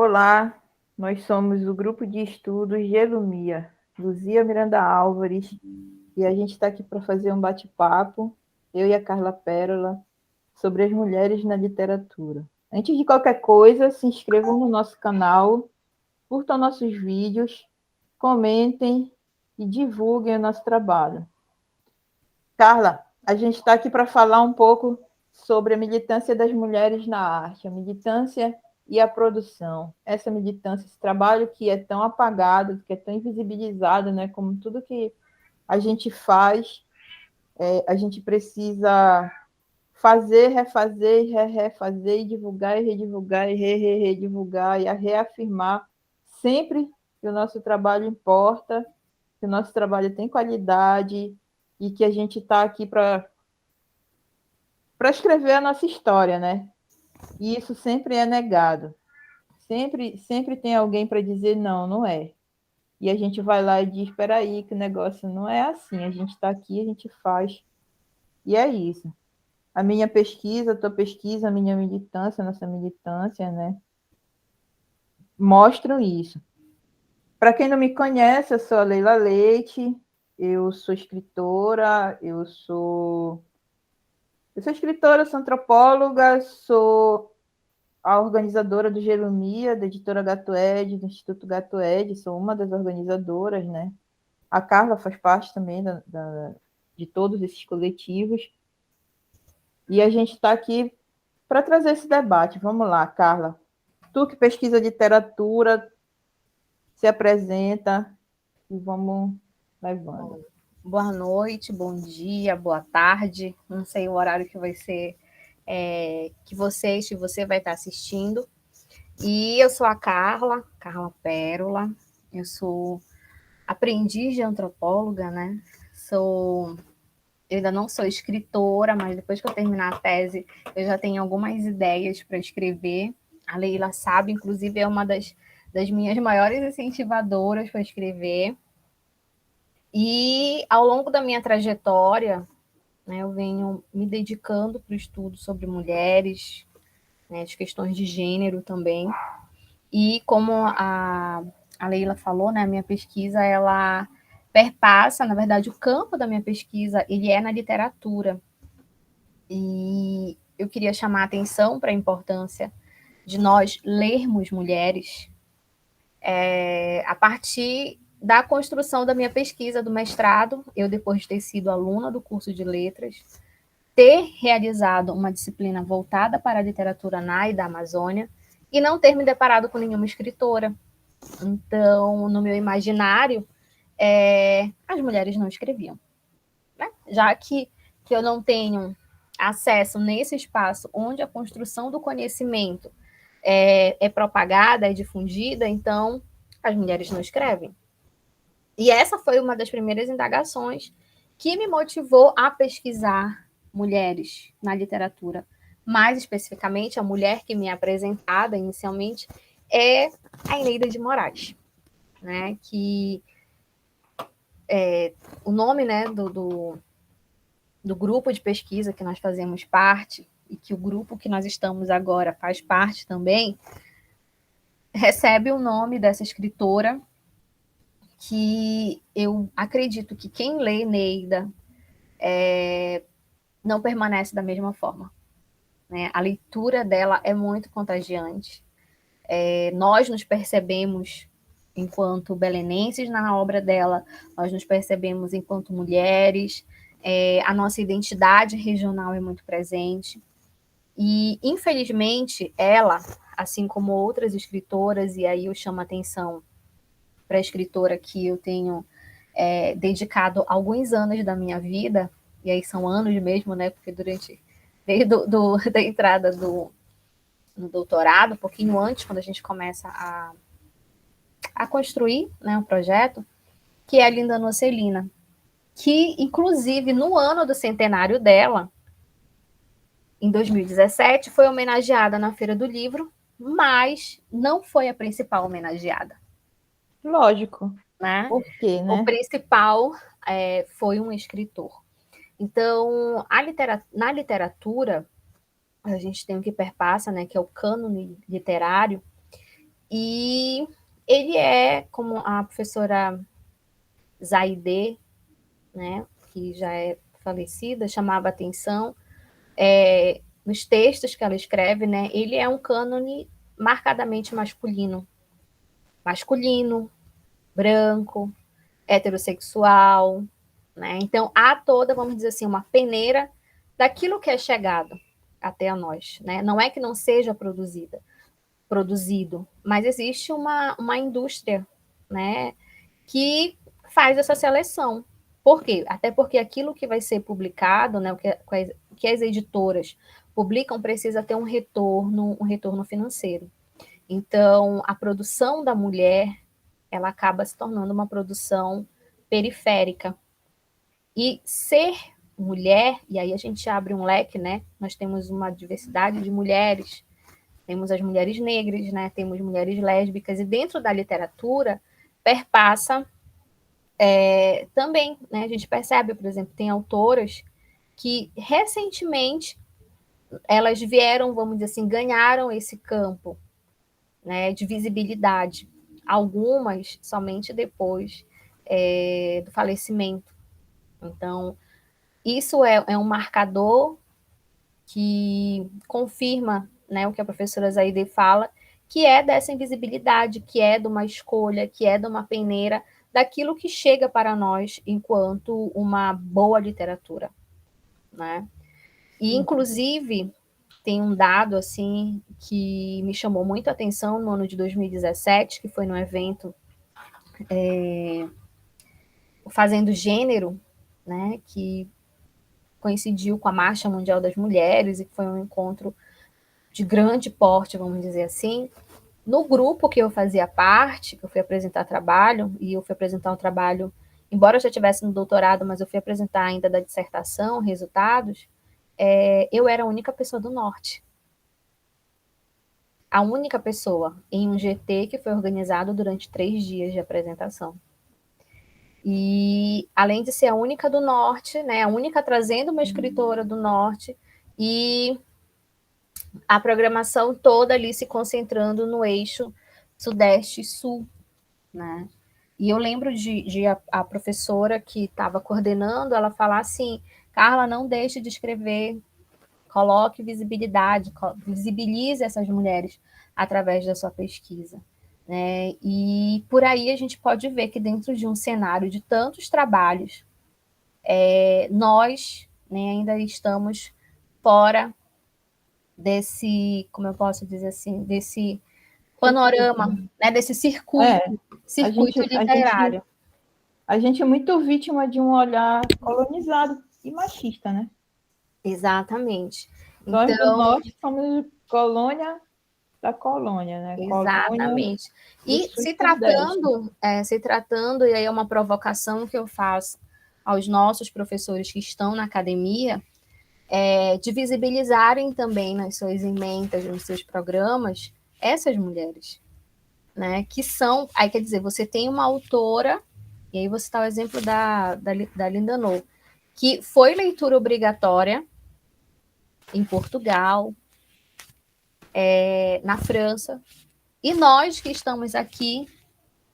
Olá, nós somos o grupo de estudos Gelumia, Luzia Miranda Álvares, e a gente está aqui para fazer um bate-papo, eu e a Carla Pérola, sobre as mulheres na literatura. Antes de qualquer coisa, se inscrevam no nosso canal, curtam nossos vídeos, comentem e divulguem o nosso trabalho. Carla, a gente está aqui para falar um pouco sobre a militância das mulheres na arte, a militância e a produção. Essa militância, esse trabalho que é tão apagado, que é tão invisibilizado, né? Como tudo que a gente faz, a gente precisa fazer, refazer, refazer, e divulgar, e redivulgar, e redivulgar, e a reafirmar sempre que o nosso trabalho importa, que o nosso trabalho tem qualidade e que a gente está aqui para escrever a nossa história, né? E isso sempre é negado. Sempre tem alguém para dizer não, não é. E a gente vai lá e diz, espera aí, que o negócio não é assim. A gente está aqui, a gente faz. E é isso. A minha pesquisa, a tua pesquisa, a minha militância, a nossa militância, né? Mostram isso. Para quem não me conhece, eu sou a Leila Leite, eu sou escritora, eu sou escritora, sou antropóloga, sou a organizadora do Jeromia, da editora Gato Ed, do Instituto Gato Ed, sou uma das organizadoras, né? A Carla faz parte também de todos esses coletivos. E a gente está aqui para trazer esse debate. Vamos lá, Carla. Tu que pesquisa literatura, se apresenta e vamos levando. Boa noite, bom dia, boa tarde. Não sei o horário que vai ser, que você vai estar assistindo. E eu sou a Carla Pérola. Eu sou aprendiz de antropóloga, né? Eu ainda não sou escritora, mas depois que eu terminar a tese, eu já tenho algumas ideias para escrever. A Leila sabe, inclusive, é uma das minhas maiores incentivadoras para escrever. E ao longo da minha trajetória, né, eu venho me dedicando para o estudo sobre mulheres, né, as questões de gênero também. E como a Leila falou, né, a minha pesquisa, ela perpassa, na verdade, o campo da minha pesquisa, ele é na literatura. E eu queria chamar a atenção para a importância de nós lermos mulheres a partir da construção da minha pesquisa do mestrado, eu, depois de ter sido aluna do curso de letras, ter realizado uma disciplina voltada para a literatura NAI da Amazônia e não ter me deparado com nenhuma escritora. Então, no meu imaginário, as mulheres não escreviam. Né? Já que eu não tenho acesso nesse espaço onde a construção do conhecimento é propagada, é difundida, então as mulheres não escrevem. E essa foi uma das primeiras indagações que me motivou a pesquisar mulheres na literatura. Mais especificamente, a mulher que me é apresentada inicialmente é a Eneida de Moraes, né? Que o nome, né, do grupo de pesquisa que nós fazemos parte e que o grupo que nós estamos agora faz parte também, recebe o nome dessa escritora que eu acredito que quem lê Neida não permanece da mesma forma. Né? A leitura dela é muito contagiante. Nós nos percebemos enquanto belenenses na obra dela, nós nos percebemos enquanto mulheres, a nossa identidade regional é muito presente. E, infelizmente, ela, assim como outras escritoras, e aí eu chamo a atenção para a escritora que eu tenho dedicado alguns anos da minha vida, e aí são anos mesmo, né? Porque desde da entrada no doutorado, um pouquinho antes, quando a gente começa a construir, né, um projeto, que é a Linda Nocelina, que, inclusive, no ano do centenário dela, em 2017, foi homenageada na Feira do Livro, mas não foi a principal homenageada. Lógico. Né? Por quê, O né? principal foi um escritor. Então, na literatura, a gente tem o que perpassa, né, que é o cânone literário, E ele é, como a professora Zaide, né, que já é falecida, chamava atenção, nos textos que ela escreve, né, ele é um cânone marcadamente masculino. Masculino, branco, heterossexual, né? Então, há toda, vamos dizer assim, uma peneira daquilo que é chegado até a nós, né? Não é que não seja produzido, mas existe uma indústria, né, que faz essa seleção. Por quê? Até porque aquilo que vai ser publicado, né, o que as editoras publicam precisa ter um retorno financeiro. Então, a produção da mulher, ela acaba se tornando uma produção periférica. E ser mulher, e aí a gente abre um leque, né? Nós temos uma diversidade de mulheres, temos as mulheres negras, né? Temos mulheres lésbicas, e dentro da literatura perpassa também, né? A gente percebe, por exemplo, tem autoras que recentemente elas vieram, vamos dizer assim, ganharam esse campo, né, de visibilidade. Algumas somente depois do falecimento. Então, isso é um marcador que confirma, né, o que a professora Zaide fala, que é dessa invisibilidade, que é de uma escolha, que é de uma peneira, daquilo que chega para nós enquanto uma boa literatura, né? E, inclusive, tem um dado, assim, que me chamou muito a atenção no ano de 2017, que foi no evento Fazendo Gênero, né, que coincidiu com a Marcha Mundial das Mulheres, e que foi um encontro de grande porte, vamos dizer assim. No grupo que eu fazia parte, que eu fui apresentar trabalho, e eu fui apresentar um trabalho, embora eu já estivesse no doutorado, mas eu fui apresentar ainda da dissertação, resultados, eu era a única pessoa do Norte. A única pessoa em um GT que foi organizado durante 3 dias de apresentação. E além de ser a única do Norte, né, a única trazendo uma escritora do Norte, e a programação toda ali se concentrando no eixo Sudeste e Sul, né? E eu lembro de a professora que estava coordenando, ela falar assim, Carla, não deixe de escrever, coloque visibilidade, visibilize essas mulheres através da sua pesquisa. Né? E por aí a gente pode ver que dentro de um cenário de tantos trabalhos, nós, né, ainda estamos fora desse, como eu posso dizer assim, desse panorama, né, desse circuito literário. A gente é muito vítima de um olhar colonizado e machista, né? Exatamente. Nós do Então, Norte somos colônia da colônia, né? Colônia exatamente. do E Sul e Sudeste. se tratando, e aí é uma provocação que eu faço aos nossos professores que estão na academia, de visibilizarem também nas suas ementas, nos seus programas, essas mulheres, né? Que são, aí quer dizer, você tem uma autora, e aí você está o exemplo da Linda No, que foi leitura obrigatória em Portugal, na França, e nós que estamos aqui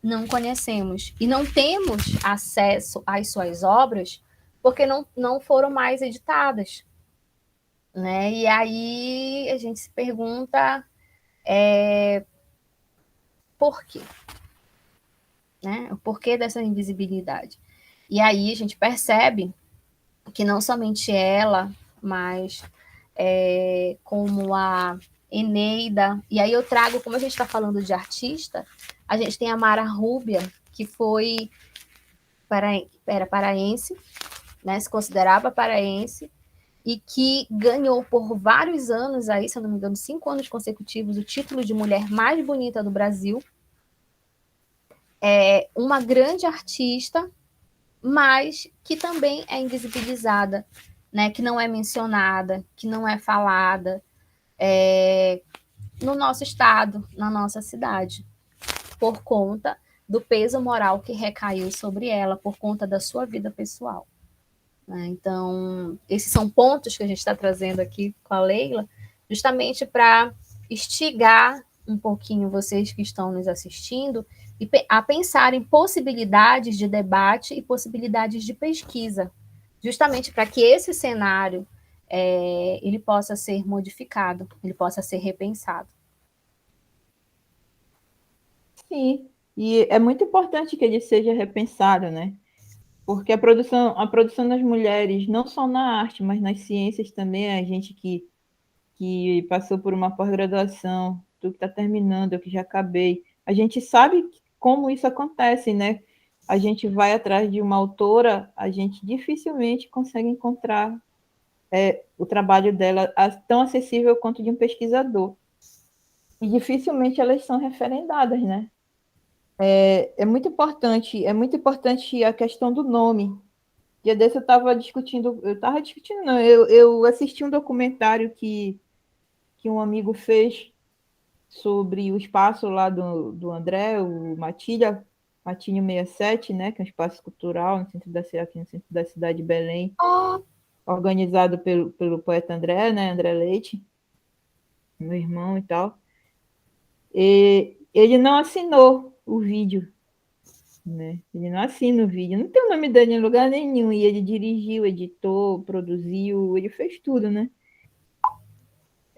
não conhecemos e não temos acesso às suas obras porque não foram mais editadas, né? E aí a gente se pergunta por quê, né? O porquê dessa invisibilidade. E aí a gente percebe que não somente ela, mas como a Eneida, e aí eu trago, como a gente está falando de artista, a gente tem a Mara Rúbia, que era paraense, né, se considerava paraense, e que ganhou por vários anos, aí, se eu não me engano, 5 anos consecutivos, o título de mulher mais bonita do Brasil. É uma grande artista, mas que também é invisibilizada, né, que não é mencionada, que não é falada no nosso estado, na nossa cidade, por conta do peso moral que recaiu sobre ela, por conta da sua vida pessoal. Né? Então, esses são pontos que a gente está trazendo aqui com a Leila, justamente para instigar um pouquinho vocês que estão nos assistindo a pensar em possibilidades de debate e possibilidades de pesquisa, justamente para que esse cenário ele possa ser modificado, ele possa ser repensado. Sim, e é muito importante que ele seja repensado, né? Porque a produção das mulheres, não só na arte, mas nas ciências também, a gente que passou por uma pós-graduação, tu que está terminando, eu que já acabei, a gente sabe como isso acontece, né? A gente vai atrás de uma autora, a gente dificilmente consegue encontrar o trabalho dela tão acessível quanto de um pesquisador. E dificilmente elas são referendadas, né? É muito importante a questão do nome. Dia desse eu estava discutindo, não, eu assisti um documentário que um amigo fez sobre o espaço lá do André, o Matinho 67, né, que é um espaço cultural no centro aqui no centro da cidade de Belém, organizado pelo poeta André, né, André Leite, meu irmão e tal. E ele não assinou o vídeo, né? Ele não assina o vídeo, não tem o nome dele em lugar nenhum, e ele dirigiu, editou, produziu, ele fez tudo, né?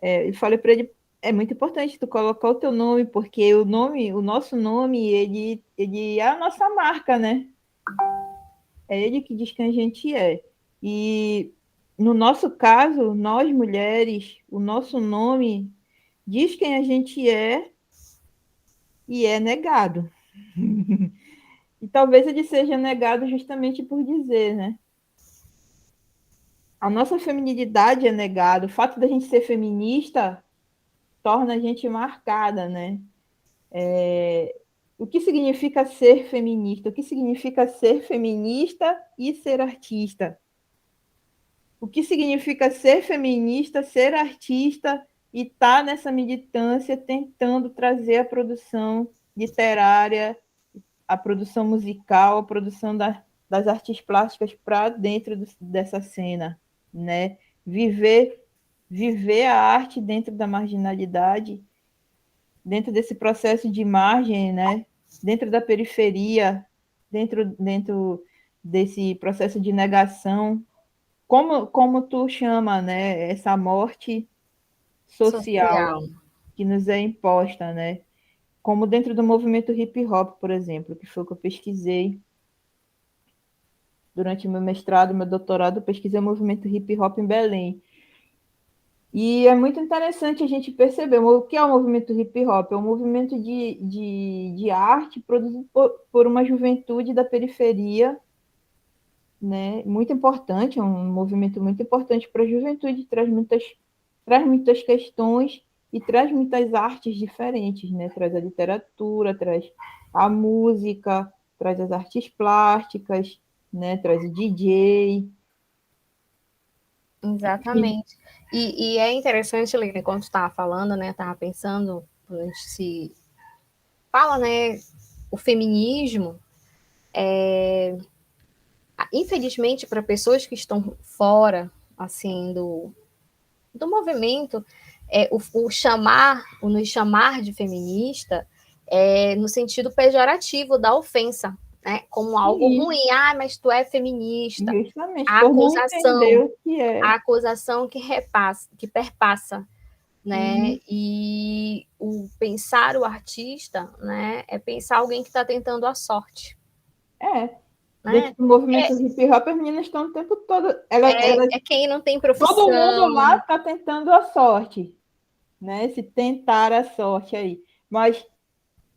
Eu falei para ele, é muito importante tu colocar o teu nome, porque o nosso nome, ele é a nossa marca, né? É ele que diz quem a gente é. E no nosso caso, nós mulheres, o nosso nome diz quem a gente é e é negado. E talvez ele seja negado justamente por dizer, né? A nossa feminilidade é negada. O fato da gente ser feminista torna a gente marcada, né? O que significa ser feminista? O que significa ser feminista e ser artista? O que significa ser feminista, ser artista e estar nessa militância tentando trazer a produção literária, a produção musical, a produção das artes plásticas para dentro dessa cena, né? Viver, viver a arte dentro da marginalidade, dentro desse processo de margem, né? Dentro da periferia, dentro desse processo de negação, como tu chama, né? Essa morte social Social. que nos é imposta, né? Como dentro do movimento hip hop, por exemplo, que foi o que eu pesquisei durante meu mestrado, meu doutorado, eu pesquisei o movimento hip hop em Belém. E é muito interessante a gente perceber o que é o movimento hip hop. É um movimento de arte produzido por uma juventude da periferia, né? Muito importante, é um movimento muito importante para a juventude, traz muitas questões e traz muitas artes diferentes, né? Traz a literatura, traz a música, traz as artes plásticas, né? Traz o DJ. Exatamente. E é interessante, Lilian, quando estava falando, né? Estava pensando, quando a gente se fala, né? O feminismo, infelizmente, para pessoas que estão fora, assim, do movimento, o nos chamar de feminista no sentido pejorativo da ofensa, né? Como algo Sim, ruim. Ah, mas tu é feminista. justamente A por não entender acusação, o que a é. acusação que perpassa, né? Uhum. E o pensar o artista, né? É pensar alguém que está tentando a sorte, É. Dentro né? do movimento hip hop, as meninas estão o tempo todo. É quem não tem Todo mundo lá profissão. está tentando a sorte, né? Se tentar a sorte aí. Mas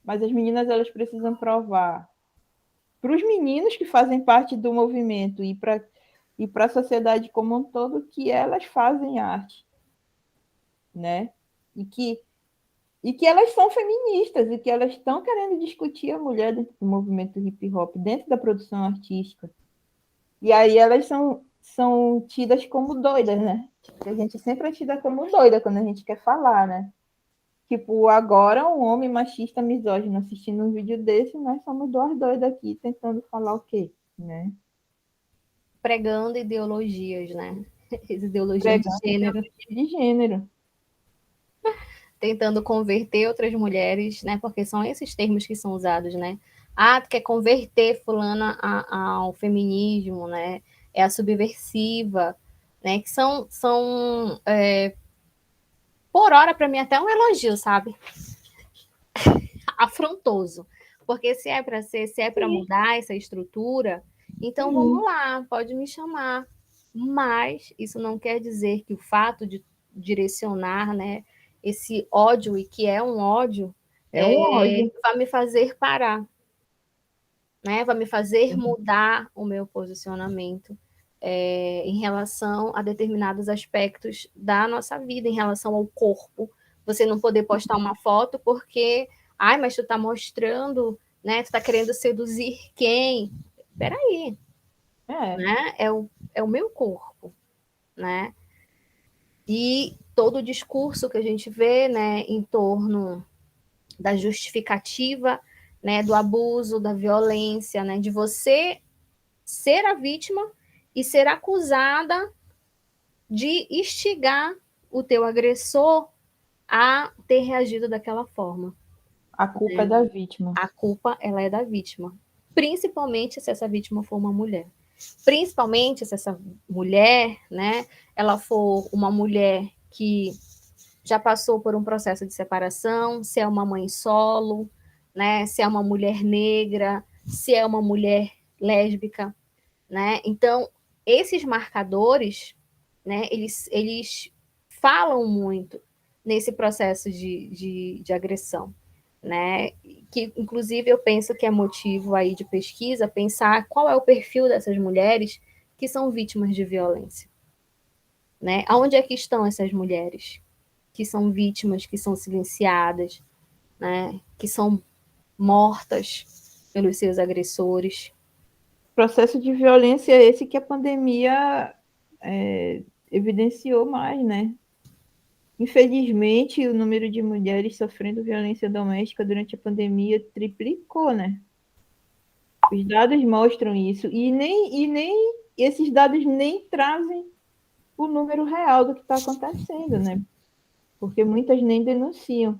as meninas elas precisam provar para os meninos que fazem parte do movimento e para a sociedade como um todo que elas fazem arte, né? E que, e que elas são feministas e que elas estão querendo discutir a mulher dentro do movimento hip hop, dentro da produção artística. E aí elas são tidas como doidas, né? Porque a gente sempre é tida como doida quando a gente quer falar, né? Tipo, agora um homem machista, misógino assistindo um vídeo desse, nós somos duas doidas aqui tentando falar o quê, né? Pregando ideologias, né? Ideologias de Pregando gênero. ideologia de gênero. tentando converter outras mulheres, né? Porque são esses termos que são usados, né? Ah, tu quer converter fulana ao feminismo, né? É a subversiva, né? Que são por hora, para mim, até um elogio, sabe? Afrontoso. Porque se é para ser, se é para mudar essa estrutura, então vamos lá, pode me chamar. Mas isso não quer dizer que o fato de direcionar, né, esse ódio, e que é um ódio, É um ódio. vai me fazer parar, né? Vai me fazer mudar o meu posicionamento em relação a determinados aspectos da nossa vida, em relação ao corpo. Você não poder postar uma foto porque, ai, mas tu tá mostrando, né? Tu tá querendo seduzir quem? Peraí, né? É o meu corpo, né? E todo o discurso que a gente vê, né, em torno da justificativa, né, do abuso, da violência, né, de você ser a vítima e ser acusada de instigar o teu agressor a ter reagido daquela forma. A culpa é da vítima. A culpa, ela é da vítima. Principalmente se essa vítima for uma mulher. Principalmente se essa mulher, né, ela for uma mulher que já passou por um processo de separação, se é uma mãe solo, né, se é uma mulher negra, se é uma mulher lésbica, né? Então, esses marcadores, né, eles falam muito nesse processo de agressão, né? Que, inclusive, eu penso que é motivo aí de pesquisa pensar qual é o perfil dessas mulheres que são vítimas de violência, né? Aonde é que estão essas mulheres que são vítimas, que são silenciadas, né? Que são mortas pelos seus agressores. Processo de violência é esse que a pandemia evidenciou mais, né? Infelizmente, o número de mulheres sofrendo violência doméstica durante a pandemia triplicou, né? Os dados mostram isso e nem esses dados nem trazem o número real do que está acontecendo, né? Porque muitas nem denunciam.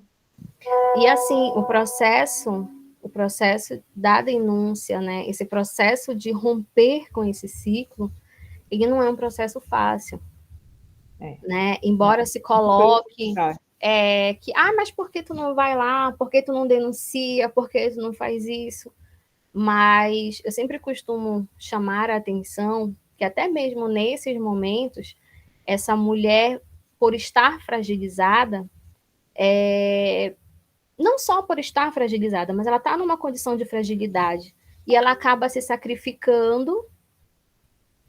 E assim, o processo da denúncia, né? Esse processo de romper com esse ciclo, ele não é um processo fácil, né? Embora se coloque que, mas por que tu não vai lá? Por que tu não denuncia? Por que tu não faz isso? Mas eu sempre costumo chamar a atenção que até mesmo nesses momentos, essa mulher, por estar fragilizada, não só por estar fragilizada, mas ela está numa condição de fragilidade e ela acaba se sacrificando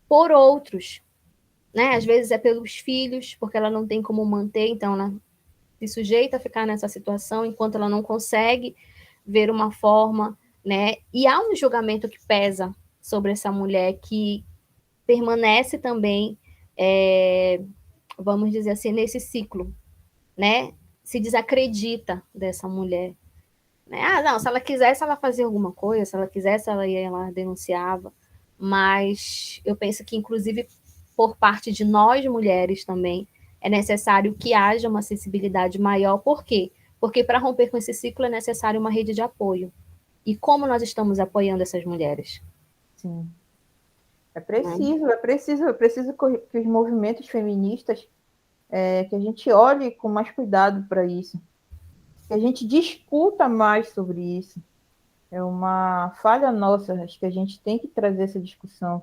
por outros, né? Às vezes é pelos filhos, porque ela não tem como manter, então ela se sujeita a ficar nessa situação enquanto ela não consegue ver uma forma, né? E há um julgamento que pesa sobre essa mulher que permanece também, vamos dizer assim, nesse ciclo, né? Se desacredita dessa mulher. Né? Ah, não, se ela quisesse, ela fazia alguma coisa, se ela quisesse, ela ia lá, denunciava. Mas eu penso que, inclusive, por parte de nós mulheres também, é necessário que haja uma sensibilidade maior. Por quê? Porque para romper com esse ciclo é necessário uma rede de apoio. E como nós estamos apoiando essas mulheres? Sim. É preciso que os movimentos feministas, que a gente olhe com mais cuidado para isso, que a gente discuta mais sobre isso. É uma falha nossa, acho que a gente tem que trazer essa discussão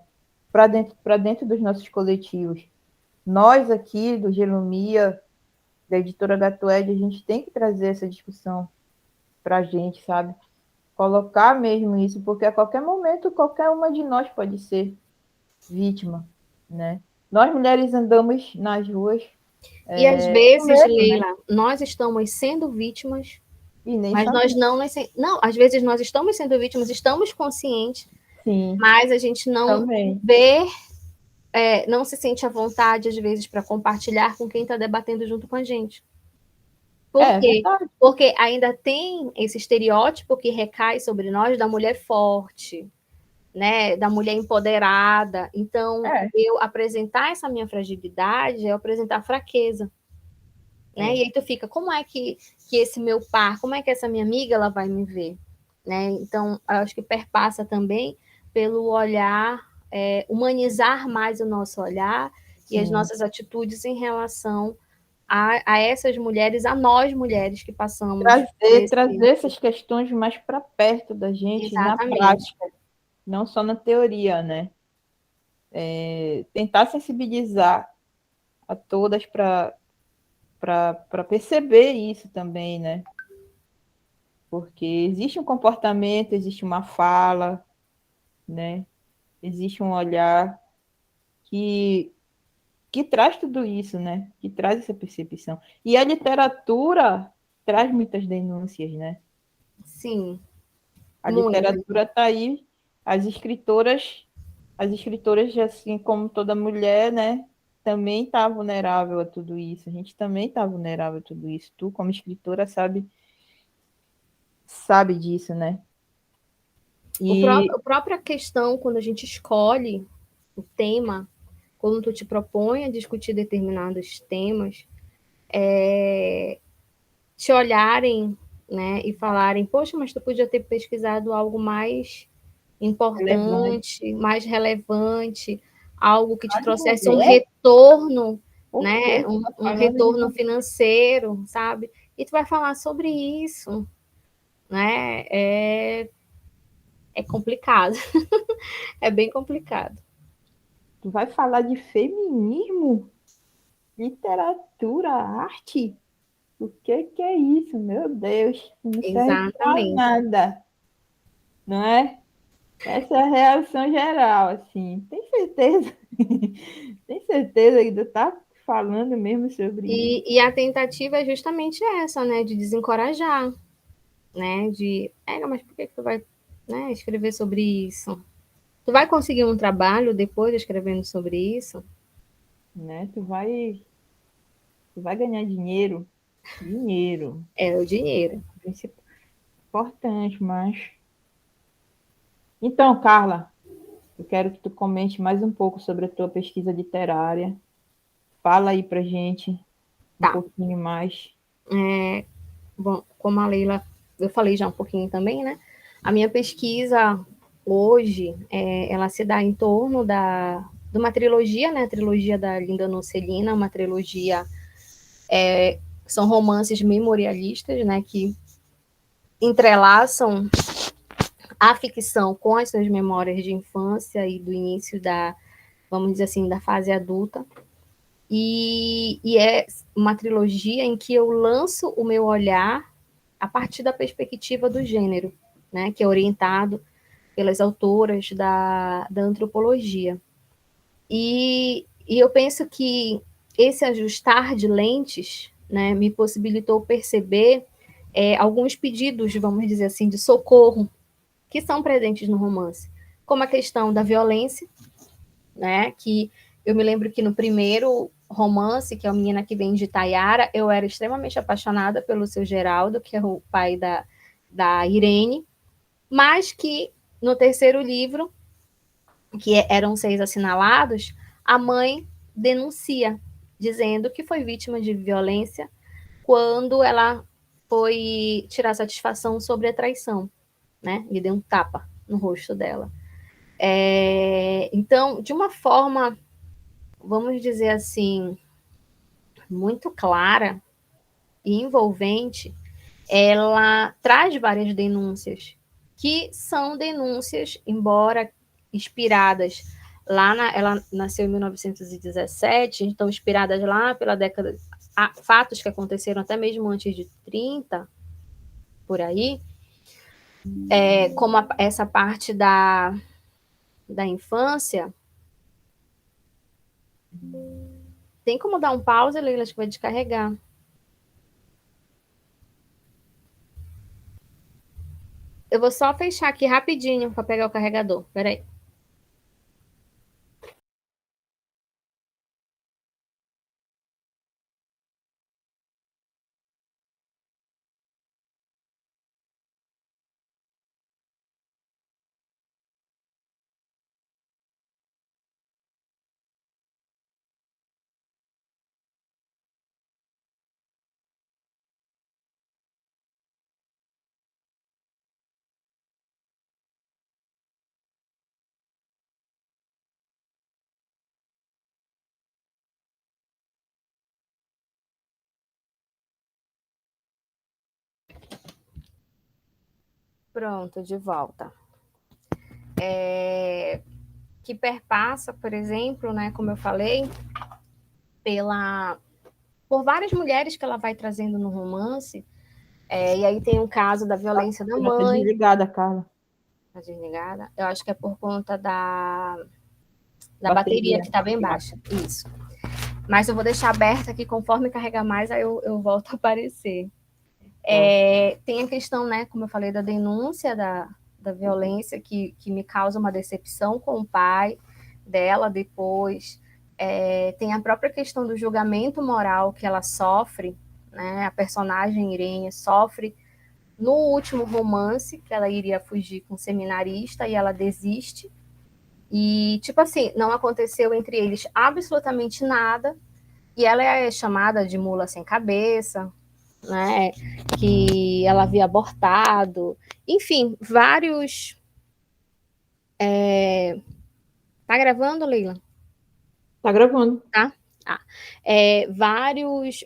para dentro dos nossos coletivos. Nós aqui do Gelumia, da editora Gatued, a gente tem que trazer essa discussão para a gente, sabe? Colocar mesmo isso, porque a qualquer momento qualquer uma de nós pode ser vítima, né? Nós mulheres andamos nas ruas E às com vezes, medo, né? Leila, nós estamos sendo vítimas, E nem mas nós sabemos. não, às vezes nós estamos sendo vítimas, estamos conscientes, Sim, mas a gente não também. vê, não se sente à vontade, às vezes, para compartilhar com quem está debatendo junto com a gente. Por É quê? verdade. Porque ainda tem esse estereótipo que recai sobre nós da mulher forte, né? Da mulher empoderada. Então, É, eu apresentar essa minha fragilidade é eu apresentar fraqueza. né? E aí tu fica, como é que esse meu par, como é que essa minha amiga ela vai me ver, né? Então, eu acho que perpassa também pelo olhar, humanizar mais o nosso olhar e as Sim. nossas atitudes em relação a essas mulheres, a nós mulheres que passamos por Trazer esse... essas questões mais para perto da gente na Exatamente. prática, não só na teoria, né? Tentar sensibilizar a todas para perceber isso também, né? Porque existe um comportamento, existe uma fala, né? Existe um olhar que, que traz tudo isso, né? Que traz essa percepção. E a literatura traz muitas denúncias, né? Sim, A muito. literatura está aí, as escritoras, as escritoras, assim como toda mulher, né? Também está vulnerável a tudo isso. A gente também está vulnerável a tudo isso. Tu, como escritora, sabe disso, né? E A própria questão, quando a gente escolhe o tema, quando tu te propõe a discutir determinados temas, te olharem, né, e falarem, poxa, mas tu podia ter pesquisado algo mais relevante. importante, mais relevante, algo que te Olha, trouxesse um mulher, retorno, né, perfeito, tá um falando de retorno uma... financeiro, sabe? E tu vai falar sobre isso, né? É complicado, é bem complicado. Tu vai falar de feminismo, literatura, arte? O que é isso? Meu Deus, não serve para Exatamente. nada, não é? Essa é a reação geral, assim. Tem certeza? Tem certeza que tu tá falando mesmo sobre isso? E a tentativa é justamente essa, né, de desencorajar, né, mas por que tu vai, né, escrever sobre isso? Tu vai conseguir um trabalho depois escrevendo sobre isso? Né? Tu vai ganhar dinheiro? Dinheiro. É o dinheiro. Isso é importante, mas... Então, Carla, eu quero que tu comente mais um pouco sobre a tua pesquisa literária. Fala aí pra gente um Tá. pouquinho mais. Bom, como a Leila, eu falei já um pouquinho também, né? A minha pesquisa hoje, ela se dá em torno de uma trilogia, né? A trilogia da Linda Nocelina, uma trilogia, são romances memorialistas, né? Que entrelaçam a ficção com as suas memórias de infância e do início vamos dizer assim, da fase adulta. E é uma trilogia em que eu lanço o meu olhar a partir da perspectiva do gênero, né, que é orientado pelas autoras da antropologia. E eu penso que esse ajustar de lentes, né, me possibilitou perceber alguns pedidos, vamos dizer assim, de socorro que são presentes no romance, como a questão da violência, né, que eu me lembro que no primeiro romance, que é a Menina que Vem de Tayara, eu era extremamente apaixonada pelo seu Geraldo, que é o pai da Irene, mas que no terceiro livro, que eram 6 assinalados, a mãe denuncia, dizendo que foi vítima de violência quando ela foi tirar satisfação sobre a traição, né? E deu um tapa no rosto dela. Então, de uma forma, vamos dizer assim, muito clara e envolvente, ela traz várias denúncias, que são denúncias, embora inspiradas ela nasceu em 1917, então inspiradas lá pela década, fatos que aconteceram até mesmo antes de 30, por aí, como essa parte da infância. Tem como dar um pause, Leila, acho que vai descarregar. Eu vou só fechar aqui rapidinho para pegar o carregador. Peraí. Pronto, de volta. Que perpassa, por exemplo, né, como eu falei, por várias mulheres que ela vai trazendo no romance. E aí tem um caso da violência da Ela tá mãe. desligada, Carla. Tá desligada? Eu acho que é por conta da bateria que está bem baixa. Isso. Mas eu vou deixar aberta aqui, conforme carregar mais, aí eu volto a aparecer. Tem a questão, né, como eu falei, da denúncia da violência, que me causa uma decepção com o pai dela depois. Tem a própria questão do julgamento moral que ela sofre, né, a personagem Irene sofre no último romance, que ela iria fugir com um seminarista e ela desiste. E, tipo assim, não aconteceu entre eles absolutamente nada, e ela é chamada de mula sem cabeça, né? Que ela havia abortado, enfim, vários. Tá gravando, Leila? Tá gravando. Tá?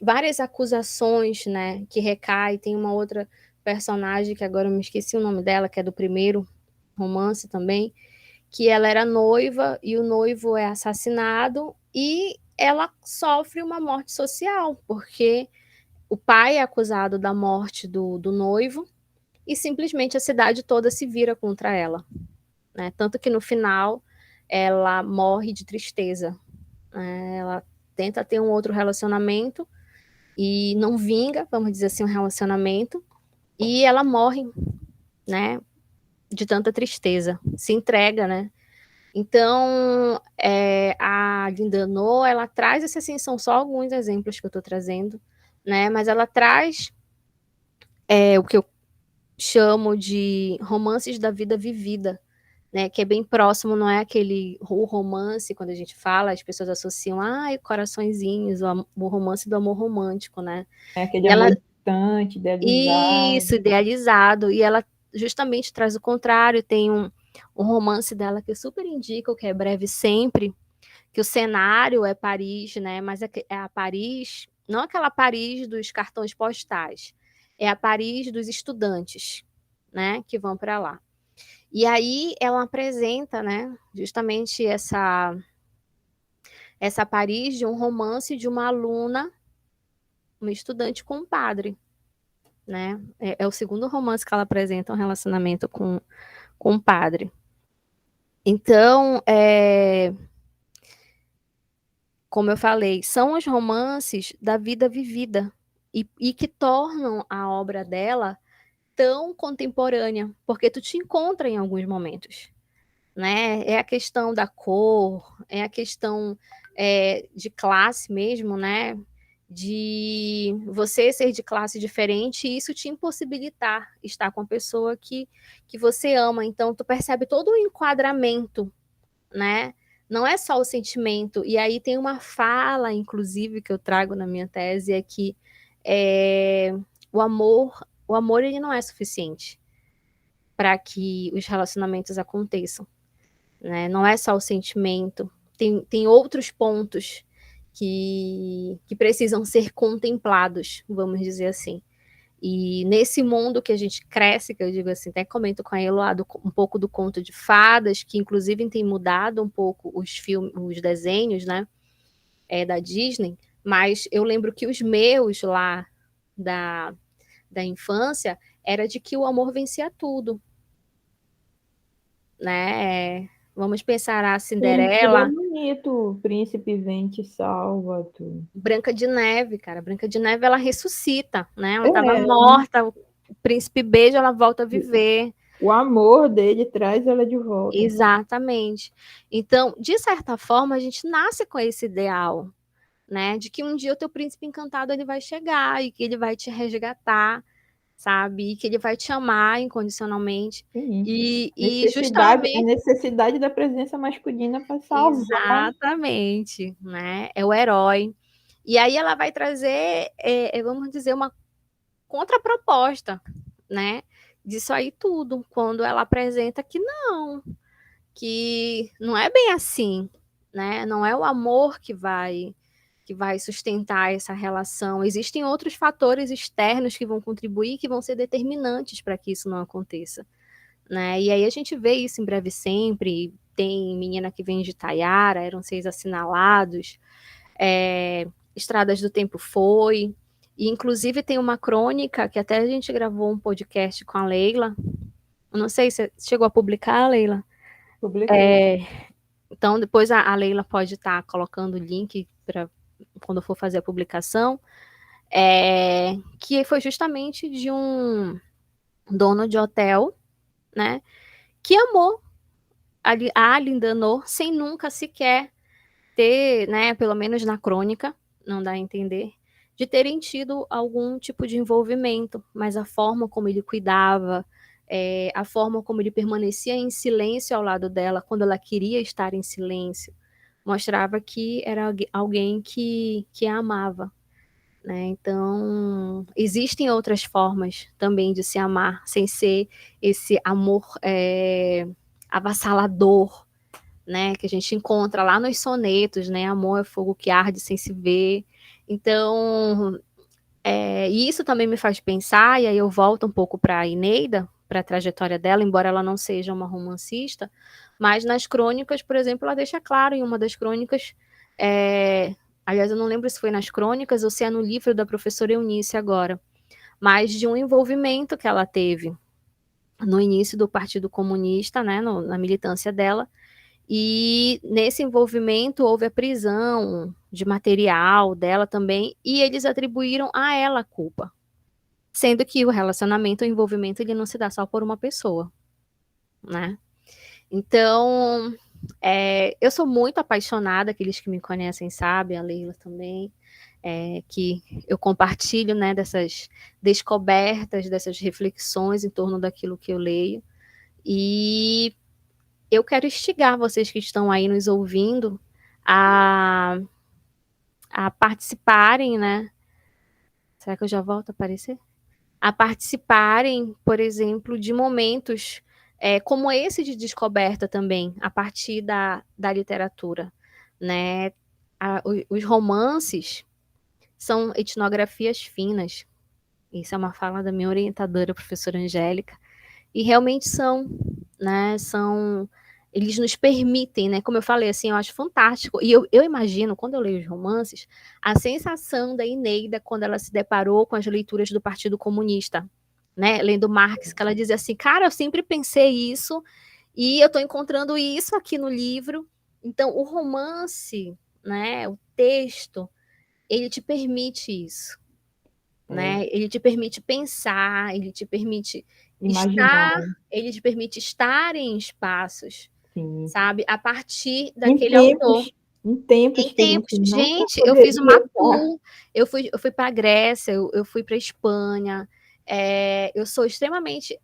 Várias acusações, né? Que recai. Tem uma outra personagem que agora eu me esqueci o nome dela, que é do primeiro romance também, que ela era noiva e o noivo é assassinado e ela sofre uma morte social, porque o pai é acusado da morte do noivo e simplesmente a cidade toda se vira contra ela, né? Tanto que no final ela morre de tristeza, né? Ela tenta ter um outro relacionamento e não vinga, vamos dizer assim, um relacionamento, e ela morre, né? De tanta tristeza, se entrega, né? Então, a Linda No, ela traz, assim, são só alguns exemplos que eu estou trazendo, né? Mas ela traz o que eu chamo de romances da vida vivida, né? Que é bem próximo, não é aquele o romance, quando a gente fala, as pessoas associam, coraçõezinhos, o romance do amor romântico, né? É aquele Ela, amor distante, idealizado. isso, idealizado, e ela justamente traz o contrário, tem um romance dela que eu super indico, que é Breve Sempre, que o cenário é Paris, né? Mas é a Paris, não aquela Paris dos cartões postais, é a Paris dos estudantes, né? Que vão para lá. E aí ela apresenta, né? Justamente essa Paris de um romance de uma aluna, uma estudante com um padre, né? É o segundo romance que ela apresenta um relacionamento com um padre. Então, como eu falei, são os romances da vida vivida e que tornam a obra dela tão contemporânea, porque tu te encontra em alguns momentos, né? É a questão da cor, é a questão de classe mesmo, né? De você ser de classe diferente e isso te impossibilitar estar com a pessoa que você ama. Então, tu percebe todo o enquadramento, né? Não é só o sentimento. E aí tem uma fala, inclusive, que eu trago na minha tese, é que o amor ele não é suficiente para que os relacionamentos aconteçam, né? Não é só o sentimento. Tem outros pontos que precisam ser contemplados, vamos dizer assim. E nesse mundo que a gente cresce, que eu digo assim, até comento com a Elo um pouco do conto de fadas, que inclusive tem mudado um pouco os filmes, os desenhos, né, da Disney, mas eu lembro que os meus lá da infância era de que o amor vencia tudo, né? Vamos pensar a Sim, tudo é Cinderela, bonito. O príncipe vem te salva, tu. Branca de Neve, cara. Branca de Neve, ela ressuscita, né? Ela estava É, morta, o príncipe beija, ela volta a viver. o amor dele traz ela de volta. Exatamente. Então, de certa forma, a gente nasce com esse ideal, né? De que um dia o teu príncipe encantado ele vai chegar e que ele vai te resgatar, sabe? E que ele vai te amar incondicionalmente. Sim. E A justamente, necessidade da presença masculina para salvar. exatamente, né? É o herói. E aí ela vai trazer, vamos dizer, uma contraproposta, né? Disso aí tudo, quando ela apresenta que não é bem assim, né? Não é o amor que vai sustentar essa relação. Existem outros fatores externos que vão contribuir, que vão ser determinantes para que isso não aconteça, né? E aí a gente vê isso em Breve Sempre, tem Menina que Vem de Taiara, Eram Seis Assinalados, Estradas do Tempo Foi, e inclusive tem uma crônica que até a gente gravou um podcast com a Leila, eu não sei se você chegou a publicar, Leila? Publiquei. Então depois a Leila pode estar colocando o link para quando for fazer a publicação, que foi justamente de um dono de hotel, né, que amou a Lindanor sem nunca sequer ter, né, pelo menos na crônica, não dá a entender, de terem tido algum tipo de envolvimento, mas a forma como ele cuidava, a forma como ele permanecia em silêncio ao lado dela, quando ela queria estar em silêncio, mostrava que era alguém que a amava. Né? Então, existem outras formas também de se amar, sem ser esse amor avassalador, né, que a gente encontra lá nos sonetos, né, amor é fogo que arde sem se ver. Então, e isso também me faz pensar, e aí eu volto um pouco para a Eneida, para a trajetória dela, embora ela não seja uma romancista, mas nas crônicas, por exemplo, ela deixa claro em uma das crônicas, aliás, eu não lembro se foi nas crônicas ou se é no livro da professora Eunice agora, mas de um envolvimento que ela teve no início do Partido Comunista, né, na militância dela, e nesse envolvimento houve a prisão de material dela também, e eles atribuíram a ela a culpa. Sendo que o relacionamento, o envolvimento, ele não se dá só por uma pessoa, né? Então, eu sou muito apaixonada, aqueles que me conhecem sabem, a Leila também, que eu compartilho, né, dessas descobertas, dessas reflexões em torno daquilo que eu leio, e eu quero instigar vocês que estão aí nos ouvindo a, a participarem, né? Será que eu já volto a aparecer? A participarem, por exemplo, de momentos como esse de descoberta também, a partir da literatura, né? Os romances são etnografias finas. Isso é uma fala da minha orientadora, professora Angélica, e realmente são, né? Eles nos permitem, né? Como eu falei, assim, eu acho fantástico. E eu imagino, quando eu leio os romances, a sensação da Eneida quando ela se deparou com as leituras do Partido Comunista, né? Lendo Marx, que ela dizia assim, cara, eu sempre pensei isso, e eu estou encontrando isso aqui no livro. Então, o romance, né? O texto, ele te permite isso, né? Ele te permite pensar, ele te permite Imaginar, estar em espaços, sim. sabe? A partir Em daquele autor. tempos, em tempos Em que a gente tempos, nunca gente, eu fiz poderia uma estar. tour, eu fui para a Grécia, eu fui para a Espanha, eu sou extremamente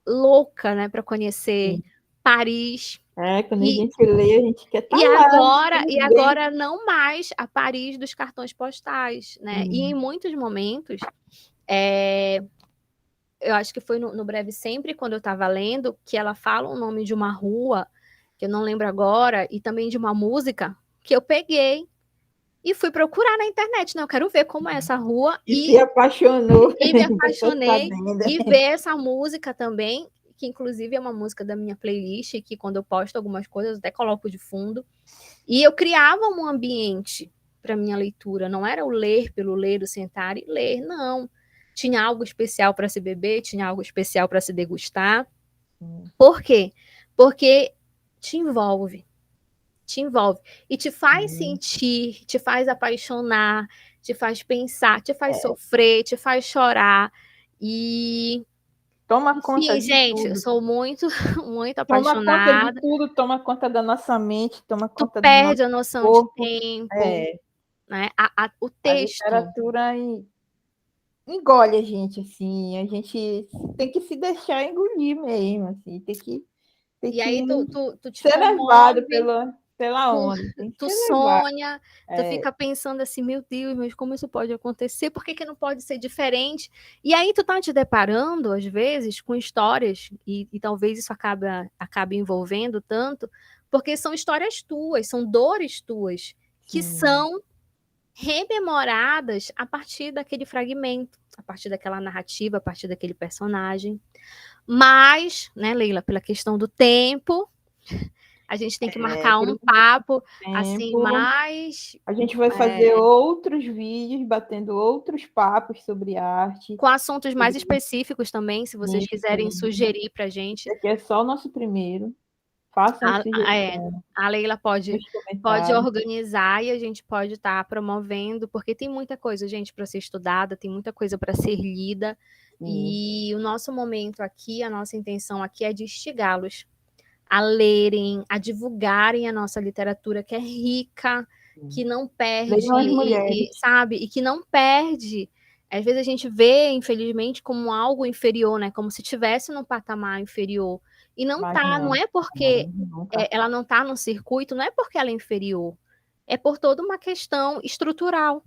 louca, né, para conhecer Sim. Paris. Quando a E, gente lê, a gente quer estar lá, e estamos bem. agora não mais a Paris dos cartões postais, né? E em muitos momentos, eu acho que foi no Breve Sempre, quando eu estava lendo, que ela fala o nome de uma rua, que eu não lembro agora, e também de uma música, que eu peguei e fui procurar na internet. Não, eu quero ver como é essa rua, E se apaixonou, e me já estou apaixonei, sabendo. e ver essa música também, que inclusive é uma música da minha playlist, que quando eu posto algumas coisas, eu até coloco de fundo. E eu criava um ambiente para minha leitura, não era o ler pelo ler, o sentar e ler, não. Tinha algo especial para se beber, tinha algo especial para se degustar. Por quê? Porque te envolve, te envolve. E te faz sentir, te faz apaixonar, te faz pensar, te faz sofrer, te faz chorar. E, Toma conta enfim, de gente, eu tudo. sou muito, muito Toma conta de apaixonada. tudo, toma conta da nossa mente, toma Tu conta do nosso perde a noção de corpo. tempo, É, né? O a texto. literatura engole a gente, a gente tem que se deixar engolir mesmo, assim, tem E aí que tu te ser levado comove, pela tu, onda, tem que tu ser levado. sonha, tu É, fica pensando assim, meu Deus, mas como isso pode acontecer? Por que que não pode ser diferente? E aí tu tá te deparando, às vezes, com histórias, e talvez isso acabe envolvendo tanto, porque são histórias tuas, são dores tuas, que sim, são rememoradas a partir daquele fragmento, a partir daquela narrativa, a partir daquele personagem. Mas, né, Leila, pela questão do tempo, a gente tem que marcar Por um um papo assim tempo, mais a gente vai fazer outros vídeos, batendo outros papos sobre arte. com assuntos mais Sobre específicos também, se vocês quiserem isso. sugerir para a gente. Esse aqui é só o nosso primeiro. Façam as sugestões A Leila pode nos pode comentários. organizar e a gente pode estar promovendo, porque tem muita coisa, gente, para ser estudada, tem muita coisa para ser lida. Sim, E o nosso momento aqui, a nossa intenção aqui é de instigá-los a lerem, a divulgarem a nossa literatura, que é rica, que sim. não perde, Leiam as mulheres, sabe? E que não perde. Às vezes a gente vê, infelizmente, como algo inferior, né? Como se tivesse num patamar inferior. E não mas tá, não não, é porque não, nunca. ela não está no circuito, não é porque ela é inferior. É por toda uma questão estrutural,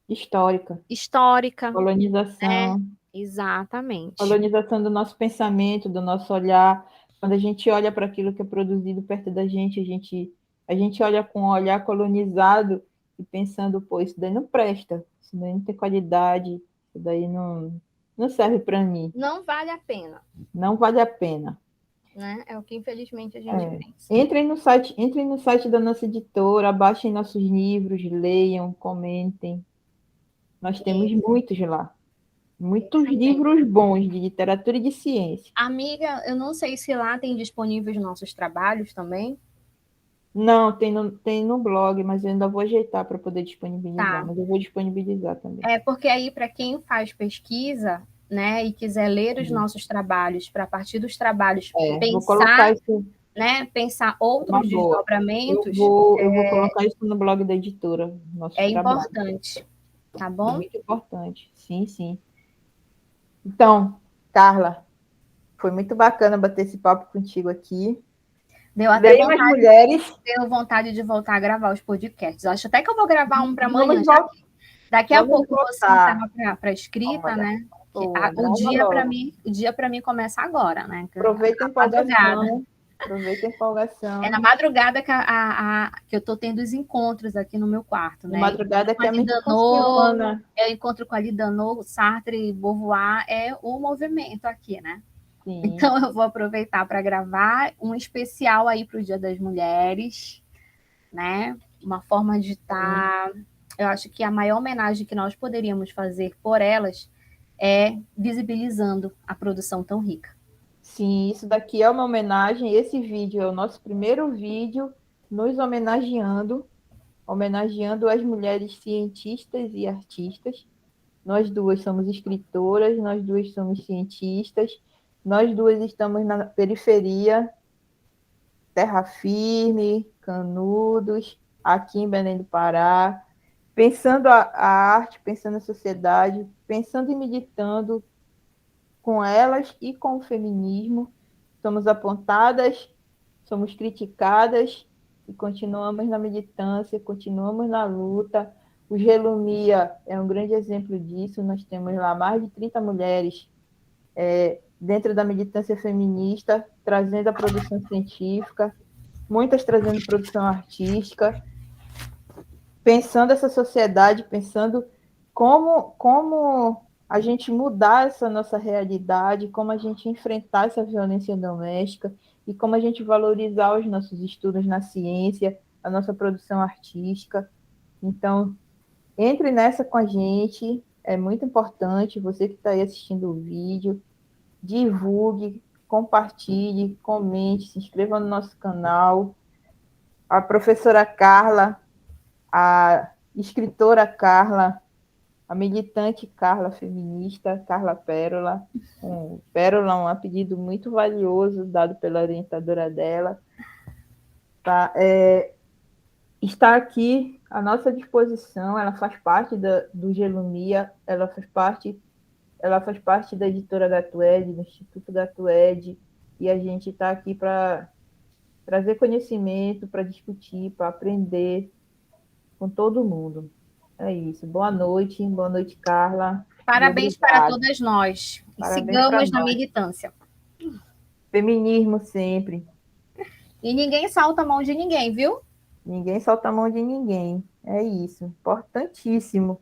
Histórica, histórica, né? colonização, Exatamente. colonização do nosso pensamento, do nosso olhar. Quando a gente olha para aquilo que é produzido perto da gente, a gente olha com um olhar colonizado e pensando, pô, isso daí não presta, isso daí não tem qualidade, isso daí não serve para mim, Não vale a pena, não vale a pena. né? É o que infelizmente a gente É. pensa. Entrem no site da nossa editora, baixem nossos livros, leiam, comentem. Nós temos Isso, muitos lá. Muitos isso mesmo. livros bons de literatura e de ciência. Amiga, eu não sei se lá tem disponíveis nossos trabalhos também. Não, tem no blog, mas eu ainda vou ajeitar para poder disponibilizar. Tá. Mas eu vou disponibilizar também. É porque aí, para quem faz pesquisa, né, e quiser ler os nossos trabalhos, para a partir dos trabalhos Vou colocar pensar, isso né, pensar uma outros boa. desdobramentos, Eu vou colocar isso no blog da editora, nossos é trabalhos. importante, tá É bom? muito importante. Sim, sim. Então, Carla, foi muito bacana bater esse papo contigo aqui. Deu até Leiam as vontade, mulheres. deu vontade de voltar a gravar os podcasts. Acho até que eu vou gravar um para amanhã, Vamos, já vol que daqui a vamos pouco eu vou sentar voltar. para escrita, Olha, né? boa, O grava dia para logo. mim, o dia para mim começa agora, né? Aproveita a A madrugada. empolgação. Aproveita a É na empolgação. madrugada que, que eu estou tendo os encontros aqui no meu quarto, De né? madrugada Com a que a mente Lidanô, funciona. eu encontro com a Lidanô, Sartre e Beauvoir, é o movimento aqui, né? Sim, Então eu vou aproveitar para gravar um especial aí para o Dia das Mulheres, né? Uma forma de sim. estar. Eu acho que a maior homenagem que nós poderíamos fazer por elas é visibilizando a produção tão rica. Sim, isso daqui é uma homenagem. Esse vídeo é o nosso primeiro vídeo nos homenageando as mulheres cientistas e artistas. Nós duas somos escritoras, nós duas somos cientistas, nós duas estamos na periferia, terra firme, Canudos, aqui em Belém do Pará, pensando a arte, pensando a sociedade, pensando e meditando com elas e com o feminismo. Somos apontadas, somos criticadas e continuamos na militância, continuamos na luta. O Gelumia é um grande exemplo disso. Nós temos lá mais de 30 mulheres dentro da militância feminista, trazendo a produção científica, muitas trazendo produção artística, pensando essa sociedade, pensando como a gente mudar essa nossa realidade, como a gente enfrentar essa violência doméstica e como a gente valorizar os nossos estudos na ciência, a nossa produção artística. Então, entre nessa com a gente, é muito importante, você que está aí assistindo o vídeo, divulgue, compartilhe, comente, se inscreva no nosso canal. A professora Carla, a escritora Carla, a militante Carla feminista, Carla Pérola. Pérola é um apelido muito valioso dado pela orientadora dela. Tá? Está aqui à nossa disposição, ela faz parte do Gelumia, ela faz parte da editora da TUED, do Instituto da TUED, e a gente está aqui para trazer conhecimento, para discutir, para aprender com todo mundo. É isso. Boa noite, Carla, e Parabéns para obrigada. todas nós e Parabéns para sigamos na nós. militância. Feminismo sempre. E ninguém salta a mão de ninguém, viu? Ninguém solta a mão de ninguém. É isso, importantíssimo.